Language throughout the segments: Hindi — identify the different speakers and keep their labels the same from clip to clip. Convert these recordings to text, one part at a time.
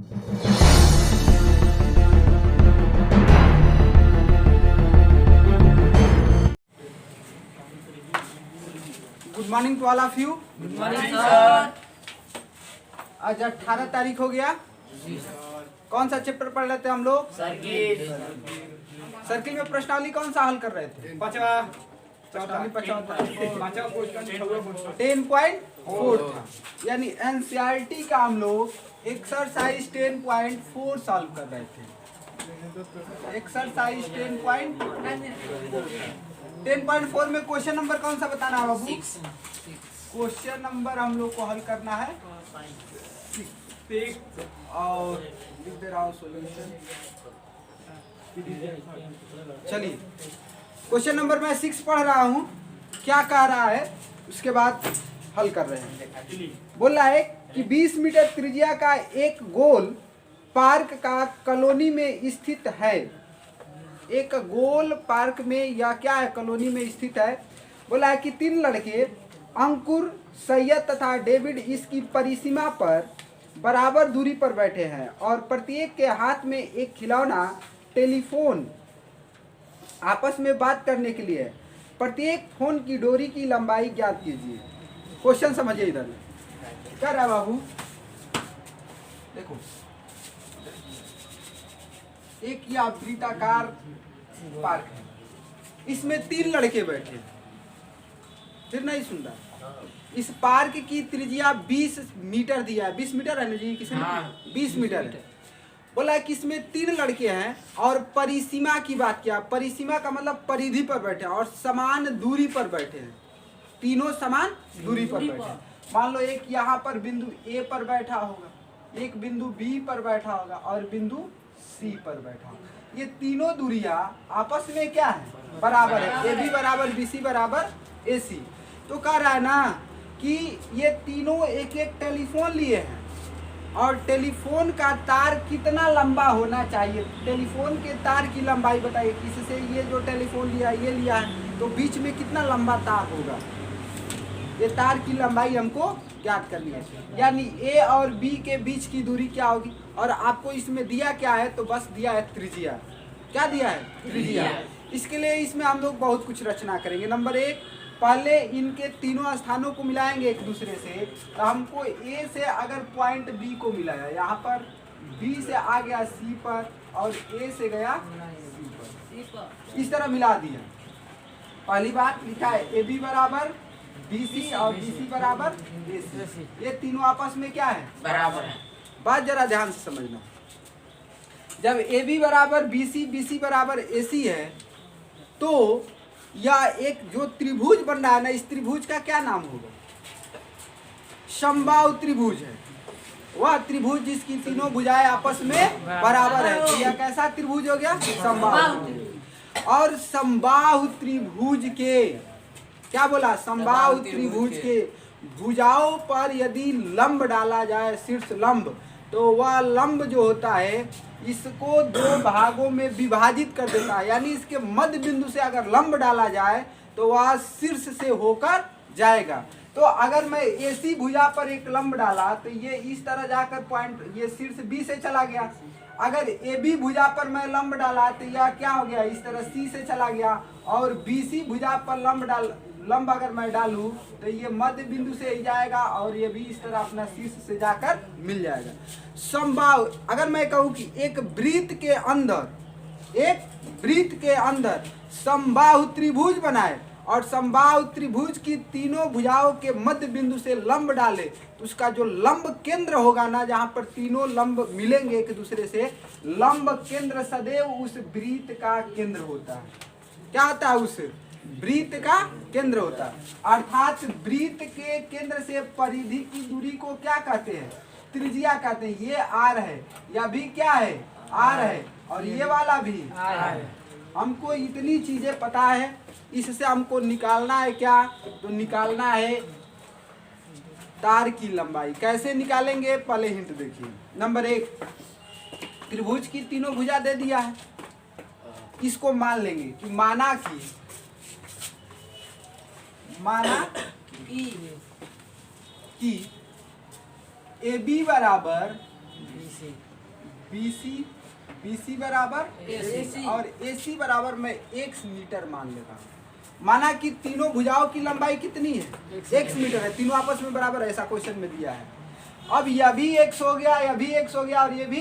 Speaker 1: Good morning to all of you.
Speaker 2: Good morning sir.
Speaker 1: आज 18 तारीख हो गया। कौन सा चैप्टर पढ़ रहे थे हम लोग?
Speaker 2: सर्किट।
Speaker 1: सर्किल में प्रश्नावली कौन सा हल कर रहे थे? 10.4 था, यानी एनसीईआरटी का हम लोग एक्सरसाइज 10.4 सॉल्व कर रहे थे। एक्सरसाइज 10.4 में क्वेश्चन नंबर कौन सा बताना है बाबू? क्वेश्चन नंबर हम लोग को हल करना है 6 और लिख दे रहा हूँ सॉल्यूशन। चलिए क्वेश्चन नंबर मैं 6 पढ़ रहा हूँ, क्या कह रहा है उसके बाद हल कर रहे हैं। बोल रहा है कि 20 मीटर त्रिज्या का एक गोल पार्क का कॉलोनी में स्थित है। एक गोल पार्क में या क्या है, कॉलोनी में स्थित है। बोला है कि 3 लड़के अंकुर, सैयद तथा डेविड इसकी परिसीमा पर बराबर दूरी पर बैठे हैं और प्रत्येक के हाथ में एक खिलौना टेलीफोन आपस में बात करने के लिए। प्रत्येक फोन की डोरी की लंबाई ज्ञात कीजिए। क्वेश्चन समझिए इधर क्या रहा बाबू। देखो एक या वृत्ताकार पार्क है, इसमें 3 लड़के बैठे, फिर नहीं सुन रहा। इस पार्क की त्रिज्या 20 मीटर दिया है। 20 मीटर है ना जी, किसने? 20 मीटर है। बोला है कि इसमें 3 लड़के हैं और परिसीमा की बात किया। परिसीमा का मतलब परिधि पर बैठे हैं और समान दूरी पर बैठे हैं। तीनों समान दूरी पर बैठे हैं। मान लो एक यहाँ पर बिंदु ए पर बैठा होगा, एक बिंदु बी पर बैठा होगा और बिंदु सी पर बैठा होगा। ये तीनों दूरियां आपस में क्या है? बराबर है। ए बी बराबर बी सी बराबर ए सी। तो कह रहा है ना कि ये तीनों एक एक टेलीफोन लिए हैं और टेलीफोन का तार कितना लंबा होना चाहिए। टेलीफोन के तार की लंबाई बताइए। इससे ये जो टेलीफोन लिया ये लिया है तो बीच में कितना लंबा तार होगा, ये तार की लंबाई हमको ज्ञात करनी है। यानी ए और बी के बीच की दूरी क्या होगी। और आपको इसमें दिया क्या है, तो बस दिया है त्रिज्या। क्या दिया है? त्रिज्या। इसके लिए इसमें हम लोग बहुत कुछ रचना करेंगे। नंबर 1, पहले इनके तीनों स्थानों को मिलाएंगे एक दूसरे से। तो हमको ए से अगर पॉइंट बी को मिलाया, यहाँ पर बी से आ गया सी पर और ए से गया सी पर, इस तरह मिला दिया। पहली बात लिखा है ए बी बराबर बी सी और बी सी बराबर ए सी। ये तीनों आपस में क्या है?
Speaker 2: बराबर है।
Speaker 1: बात जरा ध्यान से समझना। जब ए बी बराबर बी सी बराबर ए सी है तो या एक जो त्रिभुज बन रहा है ना, इस त्रिभुज का क्या नाम होगा? समबाहु त्रिभुज है। वह त्रिभुज जिसकी तीनों भुजाएं आपस में बराबर है। तो यह कैसा त्रिभुज हो गया? समबाहु। और समबाहु त्रिभुज के क्या बोला? समबाहु त्रिभुज के भुजाओं पर यदि लंब डाला जाए, शीर्ष लंब, तो वह लंब जो होता है इसको 2 भागों में विभाजित कर देता है। यानी इसके मध्य बिंदु से अगर लंब डाला जाए तो वह शीर्ष से होकर जाएगा। तो अगर मैं एसी भुजा पर एक लंब डाला तो ये इस तरह जाकर पॉइंट ये शीर्ष बी से चला गया। अगर ए बी भुजा पर मैं लंब डाला तो यह क्या हो गया? इस तरह सी से चला गया। और बी सी भुजा पर लंब अगर मैं डालूं तो ये मध्य बिंदु से ही जाएगा और ये भी इस तरह अपना शीर्ष से जाकर मिल जाएगा। समबाहु, अगर मैं कहूँ कि एक वृत्त के अंदर समबाहु त्रिभुज बनाए और समबाहु त्रिभुज की तीनों भुजाओं के मध्य बिंदु से लंब डाले तो उसका जो लंब केंद्र होगा ना, जहाँ पर तीनों लंब मिलेंगे एक दूसरे से, लंब केंद्र सदैव उस वृत्त का केंद्र होता है। क्या होता है? उस वृत्त का केंद्र होता है। अर्थात वृत्त के केंद्र से परिधि की दूरी को क्या कहते हैं? त्रिज्या कहते हैं। ये आर है, या भी क्या है? आर है, और ये वाला भी आर है। हमको इतनी चीजें पता है, इससे हमको निकालना है क्या? तो निकालना है तार की लंबाई। कैसे निकालेंगे? पहले हिंट देखिए। नंबर 1, त्रिभुज की तीनों भुजा दे दिया है। इसको मान लेंगे कि माना कि ए बी बराबर BC बराबर
Speaker 2: AC
Speaker 1: और AC बराबर मैं x मीटर मान लेता हूँ। माना कि तीनों भुजाओं की लंबाई कितनी है? x मीटर है, तीनों आपस में बराबर है, ऐसा क्वेश्चन में दिया है। अब यह भी x हो गया, यह भी x हो गया और ये भी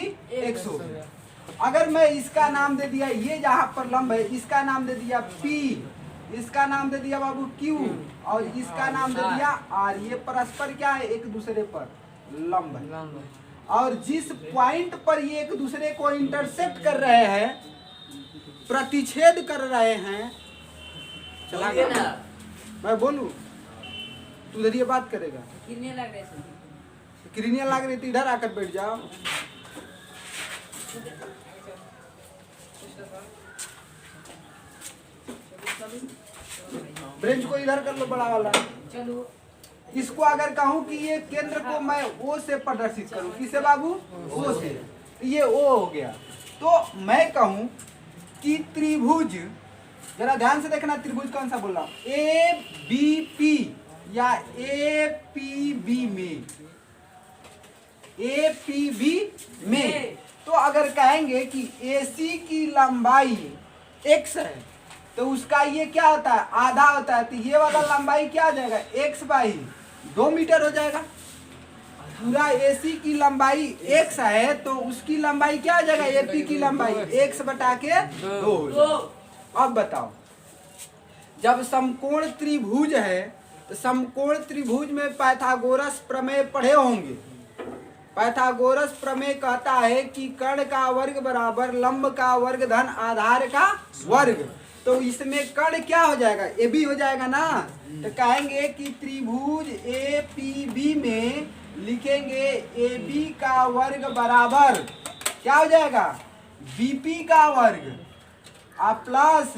Speaker 1: x हो गया। अगर मैं इसका नाम दे दिया, ये जहाँ पर लंब है इसका नाम दे दिया P, इसका नाम दे दिया बाबू Q और इसका नाम दे दिया R, ये परस्पर क्या है? एक दूसरे पर लंब है। और जिस पॉइंट पर ये एक दूसरे को इंटरसेक्ट कर रहे हैं, प्रतिच्छेद कर रहे हैं, चला गया मैं बोलूं तू इधर ये बात करेगा।
Speaker 2: कितने लग रहे थे?
Speaker 1: किरनिया लाग रही थी, इधर आकर बैठ जाओ। ब्रेंच को इधर कर लो, बड़ा वाला।
Speaker 2: चलो
Speaker 1: इसको अगर कहूं कि ये केंद्र को मैं O से प्रदर्शित करूं, किसे बाबू? O से, ये O हो गया। तो मैं कहूं कि त्रिभुज, जरा ध्यान से देखना, त्रिभुज कौन सा बोल रहा हूं? ABP या APB में, APB में। तो अगर कहेंगे कि AC की लंबाई x है तो उसका ये क्या होता है? आधा होता है। तो ये वाला लंबाई क्या आ जाएगा? x बाई 2 मीटर हो जाएगा। पूरा AC की लंबाई x है तो उसकी लंबाई क्या आ जाएगा? AP की लंबाई x बटा के 2। अब बताओ, जब समकोण त्रिभुज है तो समकोण त्रिभुज में पाइथागोरस प्रमेय पढ़े होंगे। पाइथागोरस प्रमेय कहता है कि कर्ण का वर्ग बराबर लंब का वर्ग धन आधार का वर्ग। तो इसमें कर्ण क्या हो जाएगा? AB हो जाएगा ना। तो कहेंगे कि त्रिभुज APB में लिखेंगे AB का वर्ग बराबर क्या हो जाएगा? BP का वर्ग प्लस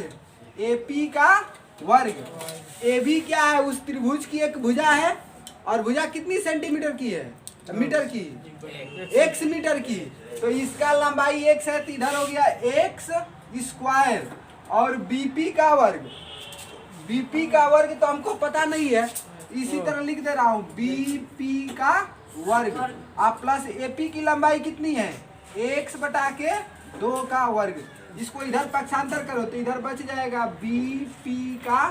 Speaker 1: AP का वर्ग। AB क्या है? उस त्रिभुज की एक भुजा है और भुजा कितनी सेंटीमीटर की है? मीटर की, x मीटर की। तो इसका लंबाई x है तो इधर हो गया x स्क्वायर और BP का वर्ग, BP का वर्ग तो हमको पता नहीं है, इसी तरह लिख दे रहा हूँ BP का वर्ग प्लस AP की लंबाई कितनी है? x बटा के 2 का वर्ग। इसको इधर पक्षांतर करो तो इधर बच जाएगा BP का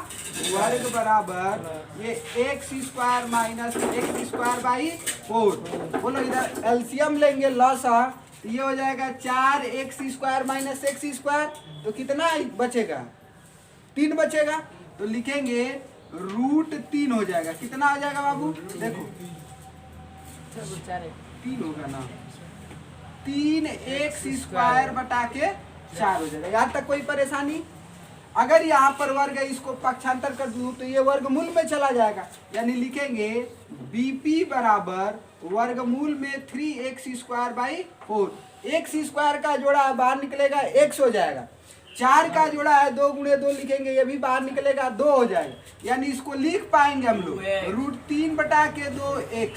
Speaker 1: वर्ग बराबर ये x square minus x square by 4। बोलो इधर एलसीएम लेंगे लॉसा, तो ये हो जाएगा 4x square minus x square. तो कितना बचेगा? 3 बचेगा। तो लिखेंगे √3 हो जाएगा। कितना हो जाएगा बाबू? देखो 3 होगा ना, 3x स्क्वायर बटा के 4 हो जाएगा। यहाँ तक कोई परेशानी? अगर यहाँ पर वर्ग है, इसको पक्षांतर कर दूं तो ये वर्गमूल में चला जाएगा, यानी लिखेंगे BP बराबर वर्गमूल में 3x square by 4। x square का जोड़ा बाहर निकलेगा x हो जाएगा, 4 का जोड़ा है 2 गुणे 2 लिखेंगे, ये भी बाहर निकलेगा 2 हो जाएगा। यानी इसको लिख पाएंगे हम लोग √3 बटा के 2x।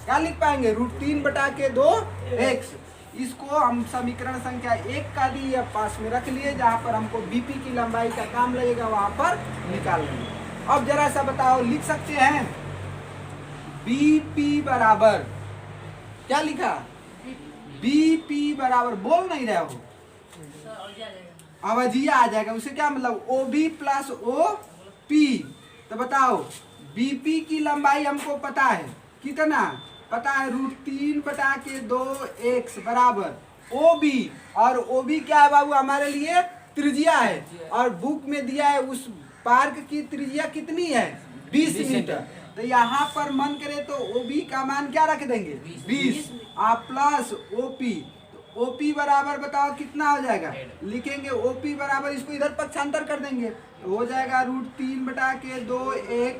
Speaker 1: क्या लिख पाएंगे? √3 बटा के 2x। इसको हम समीकरण संख्या 1 का दिए पास में रख लिए, जहां पर हमको BP की लंबाई का काम लगेगा वहां पर निकाल लेंगे। अब जरा सा बताओ, लिख सकते हैं BP बराबर क्या लिखा? BP बराबर, बोल नहीं रहे हो, अवधिया आ जाएगा। उसे क्या मतलब? OB plus OP। तो बताओ BP की लंबाई हमको पता है, कितना पता है? √3 बटा के 2x बराबर OB। और OB क्या है बाबू? हमारे लिए त्रिज्या है, और बुक में दिया है उस पार्क की त्रिज्या कितनी है? 20 मीटर। तो यहाँ पर मन करे तो OB का मान क्या रख देंगे? 20 प्लस OP। तो OP बराबर बताओ कितना हो जाएगा? लिखेंगे OP बराबर, इसको इधर पक्षांतर कर देंगे तो हो जाएगा √3 बटा के 2x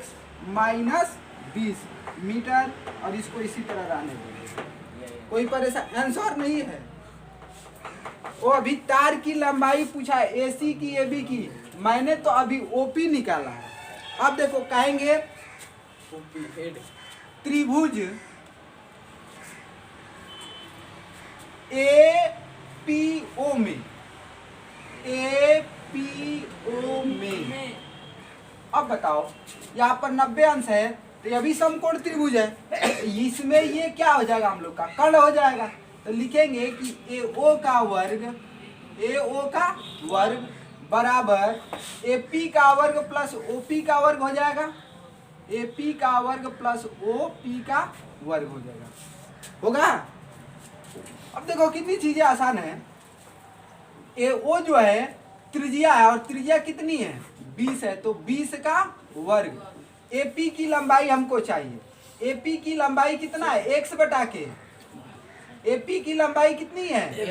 Speaker 1: माइनस 20 मीटर, और इसको इसी तरह रहने देंगे। कोई परेशान आंसर नहीं है। वो अभी तार की लंबाई पूछा है, AC की AB की, मैंने तो अभी OP निकाला है। अब देखो कहेंगे त्रिभुज APO में, APO में अब बताओ यहाँ पर 90 अंश है तो ये भी समकोण त्रिभुज है, इसमें ये क्या हो जाएगा? हम लोग का कर्ण हो जाएगा। तो लिखेंगे कि AO का वर्ग बराबर AP का वर्ग प्लस OP का वर्ग हो जाएगा। AP का वर्ग प्लस OP का वर्ग हो जाएगा, होगा। अब देखो कितनी चीजें आसान है। AO जो है त्रिज्या है और त्रिज्या कितनी है 20 है, तो 20 का वर्ग। AP की लंबाई हमको चाहिए, AP की लंबाई कितना है x बटा के, AP की लंबाई कितनी है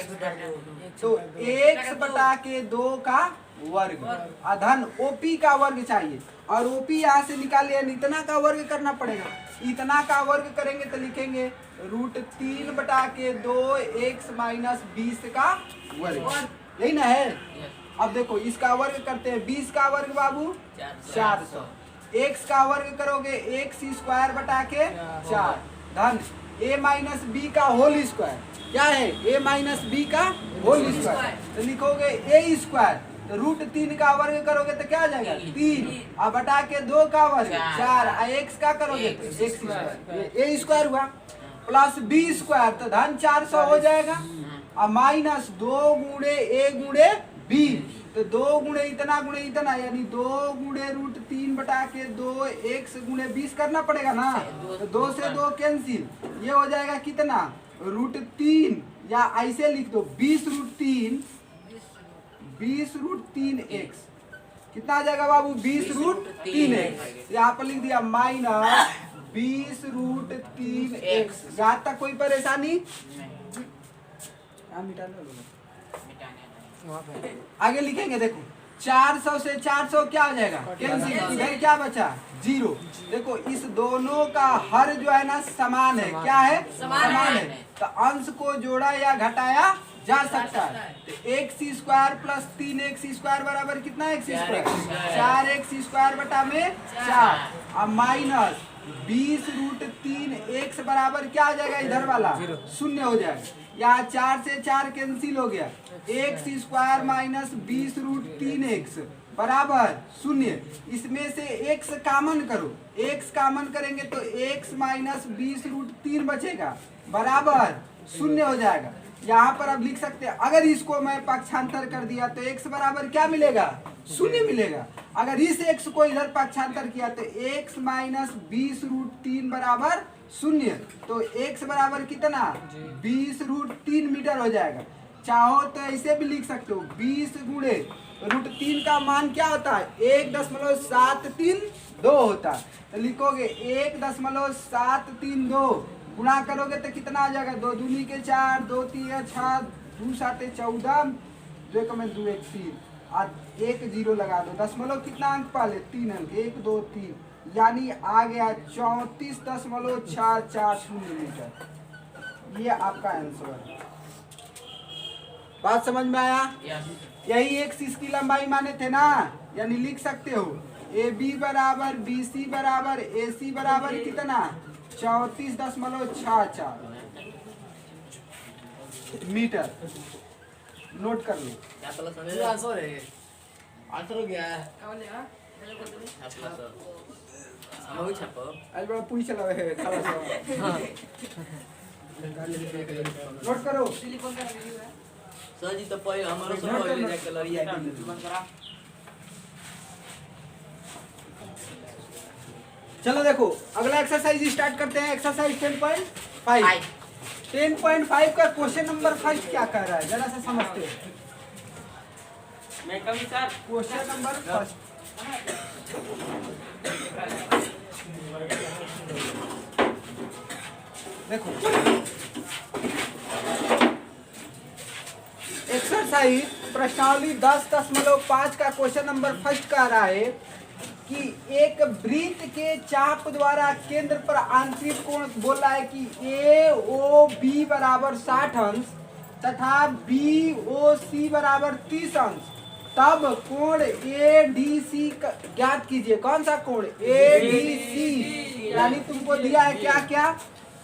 Speaker 1: तो x बटा के 2 का वर्ग अधन OP का वर्ग चाहिए, और OP यहाँ से निकालिए, इतना का वर्ग करना पड़ेगा। इतना का वर्ग करेंगे तो लिखेंगे √3 बटा के 2x माइनस 20 का वर्ग, यही ना है। अब देखो इसका वर्ग करते हैं, 20 का वर्ग बाबू 400, x का वर्ग करोगे x स्क्वायर बटा के 4 धन a माइनस बी का होल स्क्वायर, क्या है a माइनस बी का होल स्क्वायर, तो लिखोगे a स्क्वायर, तो √3 का वर्ग करोगे तो क्या आ जाएगा 3, और बटा के 2 का वर्ग 4, x का करोगे तो x स्क्वायर, a स्क्वायर हुआ प्लस b स्क्वायर, तो धन 400 हो जाएगा, और माइनस 2 गुणे a गुणे b, तो 2 गुणे इतना यानी 2 गुणे √3 बटा के 2x गुणे 20 करना पड़ेगा ना, तो 2 से 2 कैंसिल, ये हो जाएगा कितना √3, या ऐसे लिख दो 20 √3x, कितना आ जाएगा बाबू 20 √3x, यहाँ पर लिख दिया माइनस 20 √3x। यहाँ तक कोई परेशानी? मिटा लो, आगे लिखेंगे। देखो 400 से 400 क्या हो जाएगा कैंसिल, इधर क्या बचा 0। देखो इस दोनों का हर जो है ना समान है, क्या है समान है, तो अंश को जोड़ा या घटाया जा सकता है। तो x square plus 3x square बराबर कितना x स्क्वायर 4x स्क्वायर बटा में 4, और माइनस 20 √3x बराबर क्या आ जाएगा, इधर वाला 0 हो जाएगा, या 4 से 4 कैंसिल हो गया, x स्क्वायर माइनस 20 √3x बराबर 0। इसमें से x कॉमन करो, x कॉमन करेंगे तो x माइनस 20 √3 बचेगा बराबर 0 हो जाएगा। यहाँ पर अब लिख सकते हैं, अगर इसको मैं पक्षांतर कर दिया तो x बराबर क्या मिलेगा 0 मिलेगा। अगर इस x को इधर पक्षांतर किया तो x माइनस 20 √3 बराबर 0, तो x बराबर कितना 20 √3 मीटर हो जाएगा। चाहो तो ऐसे भी लिख सकते हो 20 गुणे √3 का मान क्या होता है 1.732 होता है, तो लिखोगे 1.732 गुणा करोगे तो कितना आ जाएगा 2 दूनी के 4, 2 3 6, 2 7 14, 2 में 2 1 3, और 1 0 लगा दो, दशमलव कितना अंक पाले 3 अंक 1 2 3, यानी आ गया 34.640 मीटर। ये आपका आंसर है। बात समझ में आया? यही एक इसकी लंबाई माने थे ना, यानी लिख सकते हो AB बराबर BC बराबर AC बराबर कितना 34.64 मीटर। नोट कर लो।
Speaker 2: आंसर हो गया है।
Speaker 1: आज बड़ा पूरी चला है नोट करो।
Speaker 2: सर जी तो पहले हमारा सब पहले जाके लड़िया
Speaker 1: चलो देखो अगला एक्सरसाइज स्टार्ट करते हैं। एक्सरसाइज 10.5 10.5 का क्वेश्चन नंबर 1 क्या कह रहा है जरा से समझते हैं।
Speaker 2: मैं कभी सर
Speaker 1: क्वेश्चन नंबर 1 देखो एक्सरसाइज प्रश्नावली 10.5 का क्वेश्चन नंबर 1 कह रहा है कि एक वृत्त के चाप द्वारा केंद्र पर आंतरिक कोण बोल रहा है कि AOB बराबर 60 अंश तथा BOC बराबर 30 अंश, तब कोण ADC ज्ञात कीजिए। कौन सा कोण ADC, यानी तुमको दिया है क्या क्या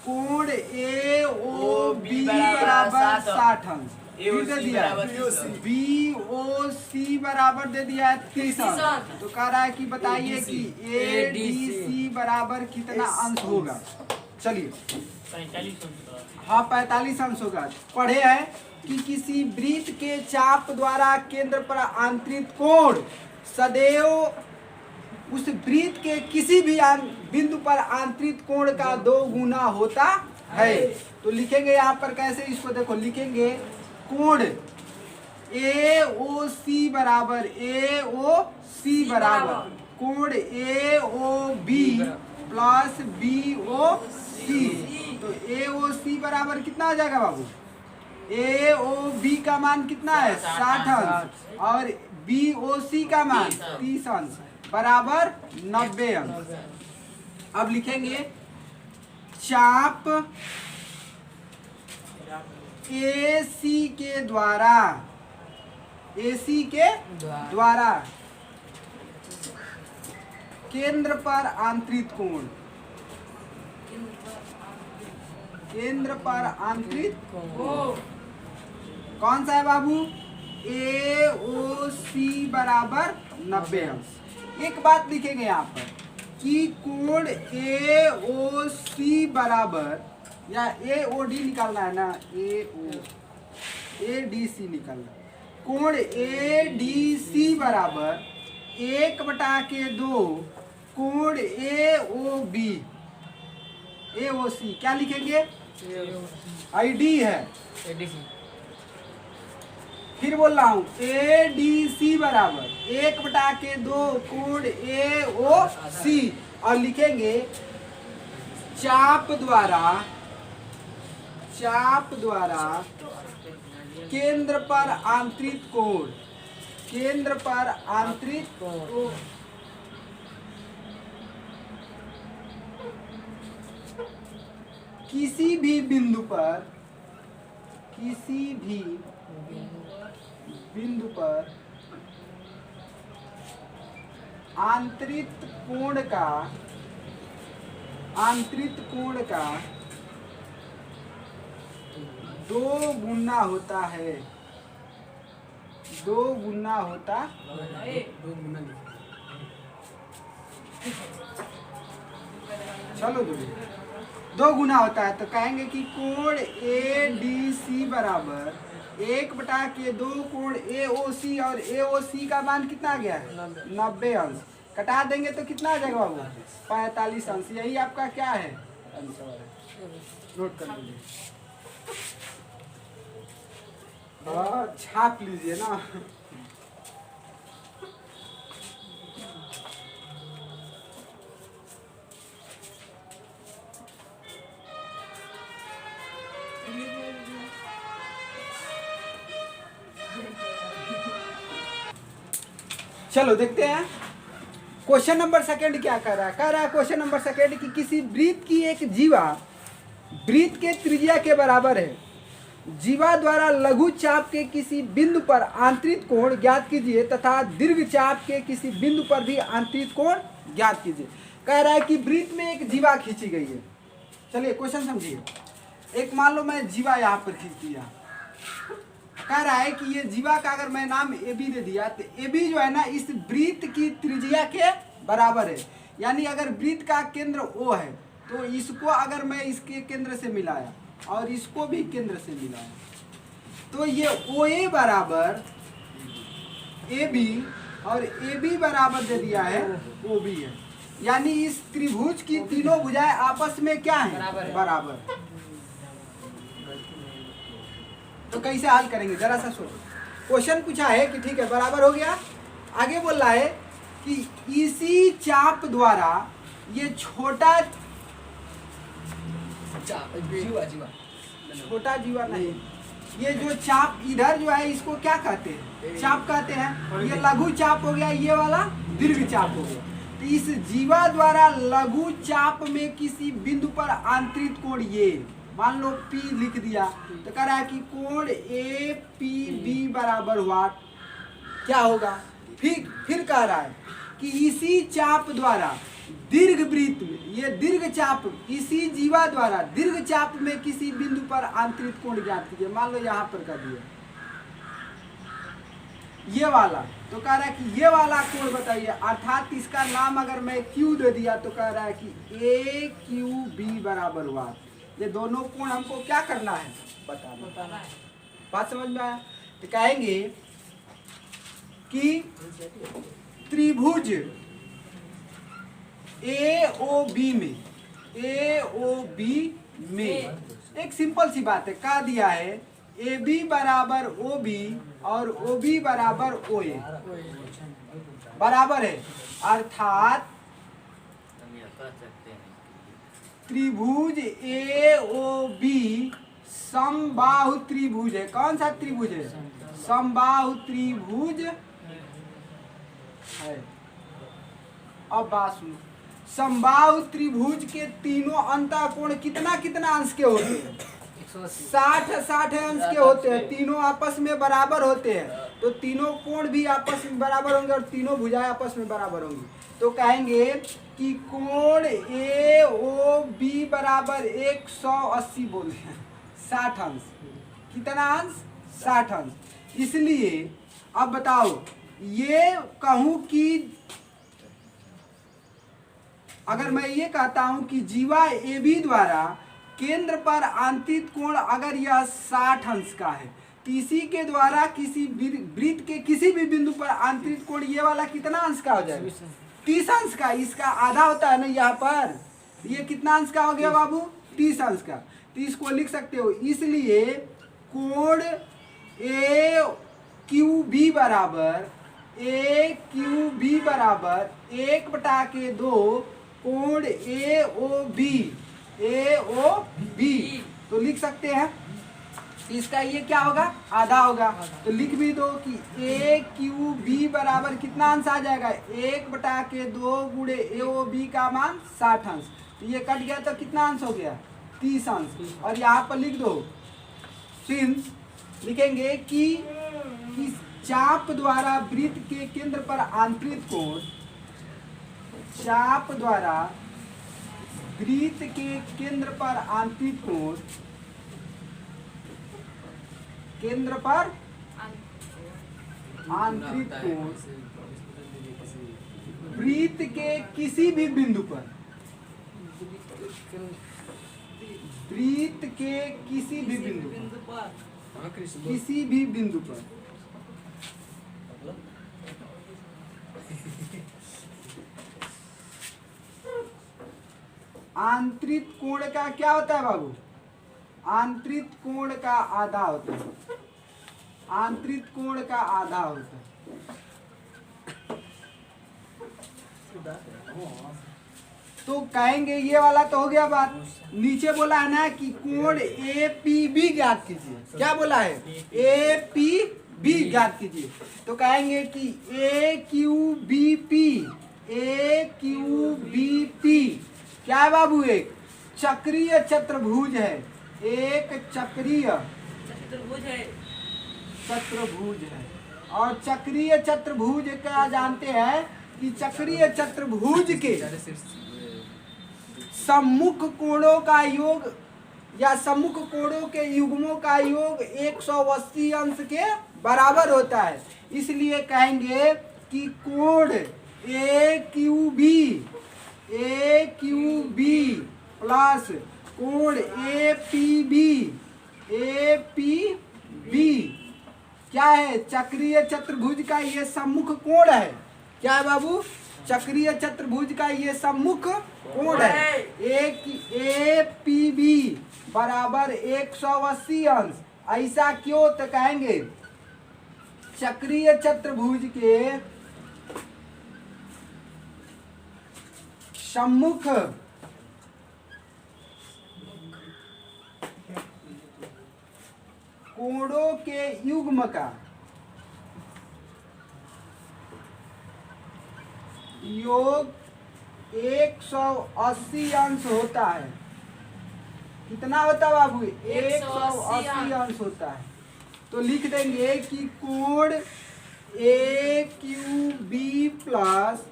Speaker 1: कोण AOB बराबर 60 अंश दे दिया, BOC बराबर दे दिया है 30 अंश। तो कह रहा है कि बताइए कि ADC बराबर कितना अंश होगा। चलिए
Speaker 3: 45 अंक।
Speaker 1: हाँ 45 अंश होगा। पढ़े हैं कि किसी वृत्त के चाप द्वारा केंद्र पर आंतरिक कोण सदैव उस वृत्त के किसी भी बिंदु पर आंतरिक कोण का 2 गुना होता है। तो लिखेंगे यहाँ पर कैसे, इसको देखो लिखेंगे कोण AOC बराबर कोण AOB प्लस BOC। तो AOC बराबर कितना आ जाएगा बाबू, AOB का मान कितना है 60 अंश और BOC का मान 30 अंश बराबर 90 अंश। अब लिखेंगे चाप AC के द्वारा केंद्र पर आंतरिक कोण, कौन सा है बाबू, AOC बराबर 90 अंश। एक बात लिखेंगे यहाँ पर कि कोण AOC बराबर, या AOD निकालना है ना, ADC निकालना, कोण ADC बराबर 1/2 कोण AOC क्या लिखेंगे, ID है, फिर बोल रहा हूँ ADC बराबर 1/2 कोण AOC और लिखेंगे चाप द्वारा केंद्र पर आंतरिक कोण, किसी भी बिंदु पर आंतरिक कोण का 2 गुना होता है, चलो 2 गुना होता है। तो कहेंगे कि कोण ADC बराबर 1/2 कोण AOC और AOC का मान कितना आ गया है 90 अंश। कटा देंगे तो कितना आ जाएगा बाबू 45 अंश। यही आपका क्या है नोट कर लीजिए, छाप लीजिए ना। चलो देखते हैं क्वेश्चन नंबर सेकंड क्या कह रहा है क्वेश्चन नंबर सेकंड कि किसी वृत्त की एक जीवा वृत्त के त्रिज्या के बराबर है, जीवा द्वारा लघु चाप के किसी बिंदु पर आंतरिक कोण ज्ञात कीजिए तथा दीर्घ चाप के किसी बिंदु पर भी आंतरिक कोण ज्ञात कीजिए। कह रहा है कि वृत्त में एक जीवा खींची गई है। चलिए क्वेश्चन समझिए। एक मान लो मैं जीवा यहाँ पर खींच दिया, कह रहा है कि ये जीवा का अगर मैं नाम AB दे दिया तो AB जो है ना इस वृत्त की त्रिज्या के बराबर है। यानी अगर वृत्त का केंद्र O है तो इसको अगर मैं इसके केंद्र से मिलाया और इसको भी केंद्र से मिलाया तो ये OA बराबर AB और AB बराबर दे दिया है OB है। यानी इस त्रिभुज की तीनों भुजाएं आपस में क्या है बराबर। तो कैसे हल करेंगे जरा सा सोचो। क्वेश्चन पूछा है कि ठीक है बराबर हो गया, आगे बोल रहा है कि इसी चाप द्वारा ये छोटा जीवा नहीं, ये जो चाप इधर जो है इसको क्या कहते हैं चाप कहते हैं। ये लघु चाप हो गया, ये वाला दीर्घ चाप हो गया। तो इस जीवा द्वारा लघु चाप में किसी बिंदु पर आंतरिक कोण ये मान लो P लिख दिया तो कह रहा है कि कोण APB बराबर हुआ क्या होगा। फिर कह रहा है कि इसी चाप द्वारा दीर्घ वृत्त में ये दीर्घ चाप इसी जीवा द्वारा दीर्घ चाप में किसी बिंदु पर आंतरिक कोण ज्ञात कीजिए। मान लो यहाँ पर कर दिया ये वाला, तो कह रहा है कि ये वाला कोण बताइए, अर्थात इसका नाम अगर मैं क्यू दे दिया तो कह रहा है कि ए क्यू बी बराबर हुआ। ये दोनों कोण हमको क्या करना है, बताना है। बात समझ में आया? तो कहेंगे कि त्रिभुज ए ओ बी में एक सिंपल सी बात है, कहा दिया है ए बी बराबर ओ बी और ओ बी बराबर ओ ए बराबर है, अर्थात
Speaker 2: हम यह कह सकते हैं
Speaker 1: त्रिभुज ए ओ बी समबाहु त्रिभुज है। कौन सा त्रिभुज है? समबाहु त्रिभुज है। अब बात सुनो, समबाहु त्रिभुज के तीनों अंतःकोण कितना कितना अंश के होते हैं? 60 अंश के होते हैं, तीनों आपस में बराबर होते हैं, तो तीनों कोण भी आपस में बराबर होंगे और तीनों भुजाएं आपस में बराबर होंगी। तो कहेंगे कि कोण ए ओ बी बराबर 180 बोलते हैं, 60 अंश। कितना अंश? 60 अंश। इसलिए अब बताओ, ये कहूं कि अगर मैं ये कहता हूं कि जीवा ए बी द्वारा केंद्र पर आंतरिक कोण अगर यह 60 अंश का है, तो इसी के द्वारा किसी वृत्त के किसी भी बिंदु पर आंतरिक कोण ये वाला कितना अंश का हो जाएगा? 30 अंश का। इसका आधा होता है ना यहाँ पर, ये कितना अंश का हो गया बाबू? 30 अंश का। तो इसको लिख सकते हो, इसलिए कोण ए क्यू बी बराबर 1/2 कोण ए ओ बी तो लिख सकते हैं। इसका ये क्या होगा? आधा होगा। तो लिख भी दो कि ए क्यू बी बराबर कितना अंश आ जाएगा? 1/2 गुणे ए ओ बी का मान 60 अंश। तो ये कट गया तो कितना अंश हो गया? 30 अंश। और यहाँ पर लिख दो, सिंस लिखेंगे कि चाप द्वारा वृत्त के केंद्र पर आंतरिक कोण, चाप द्वारा वृत्त के केंद्र पर आंतरिक कोण, केंद्र पर आंतरिक कोण वृत्त के किसी भी बिंदु पर, वृत्त के किसी भी बिंदु पर, किसी भी बिंदु पर आंतरिक कोण का क्या होता है बाबू? आंतरिक कोण का आधा होता है, आंतरिक कोण का आधा होता है। तो कहेंगे ये वाला तो हो गया बात। नीचे बोला है ना कि कोण ए पी बी ज्ञात कीजिए। क्या बोला है? ए पी बी ज्ञात कीजिए। तो कहेंगे कि ए क्यू बी पी, ए क्यू बी पी क्या है बाबू? एक चक्रीय चतुर्भुज है, एक चक्रीय चतुर्भुज है। और चक्रीय चतुर्भुज क्या जानते हैं कि चक्रीय चतुर्भुज के सम्मुख कोणों का योग या सम्मुख कोणों के युग्मों का योग 180 अंश के बराबर होता है। इसलिए कहेंगे कि कोण ए क्यू बी प्लस कोण ए पी बी क्या है? चक्रीय चतुर्भुज का ये सम्मुख कोण है। क्या है बाबू? चक्रीय चतुर्भुज का ये सम्मुख कोण है। ए पी बी बराबर 180 अंश। ऐसा क्यों? तो कहेंगे चक्रीय चतुर्भुज के सम्मुख कोणों के युग्म का योग 180 अंश होता है। कितना होता है बाबू? 180 अंश होता है। तो लिख देंगे कि कोण A Q B plus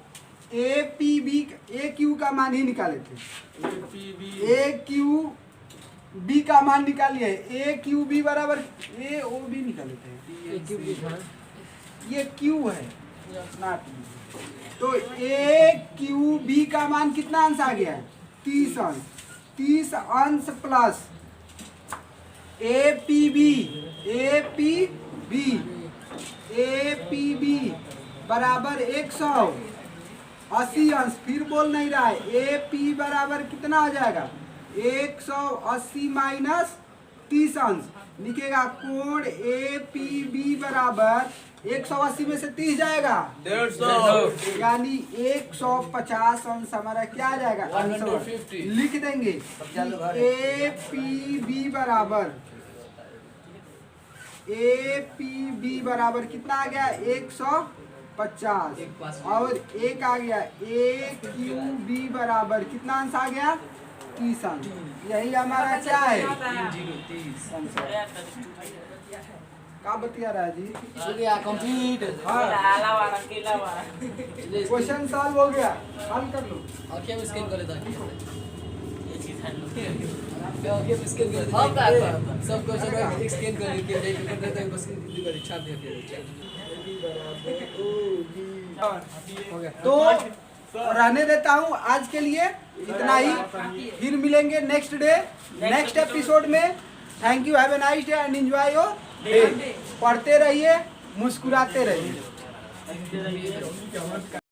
Speaker 1: A P B, A Q का मान ही निकाले थे, ए क्यू बी का मान निकालिए। ए क्यू बी बराबर ए ओ बी निकाले थे, ये क्यू है नॉट बी। तो ए क्यू बी का मान कितना अंश आ गया है? 30 अंश। 30 अंश प्लस ए पी बी बराबर 180 अंश। फिर बोल नहीं रहा है। ए पी बराबर कितना आ जाएगा? 180 माइनस 30 अंश लिखेगा। कोण ए पी बी बराबर 180 में से 30 जाएगा
Speaker 2: 150
Speaker 1: यानी 150 अंश हमारा क्या आ जाएगा? आंसर लिख देंगे। ए पी बी बराबर कितना आ गया? 150 और एक आ गया ए क्यू बी बराबर कितना अंश आ गया? 30 अंश। यही हमारा क्या है? क्या बतिया रहा है जी?
Speaker 2: कंप्लीट
Speaker 1: क्वेश्चन सॉल्व हो गया, हल कर लो।
Speaker 3: आंखें में स्कैन कर लेता है सब क्वेश्चन एक स्कैन कर लेके कर देता है बस इतनी कर छाप दिया हो गया।
Speaker 1: तो रहने देता हूँ आज के लिए इतना ही। फिर मिलेंगे नेक्स्ट डे नेक्स्ट एपिसोड में। Thank you, have a nice day and enjoy your day. पढ़ते रहिए, मुस्कुराते रहिए।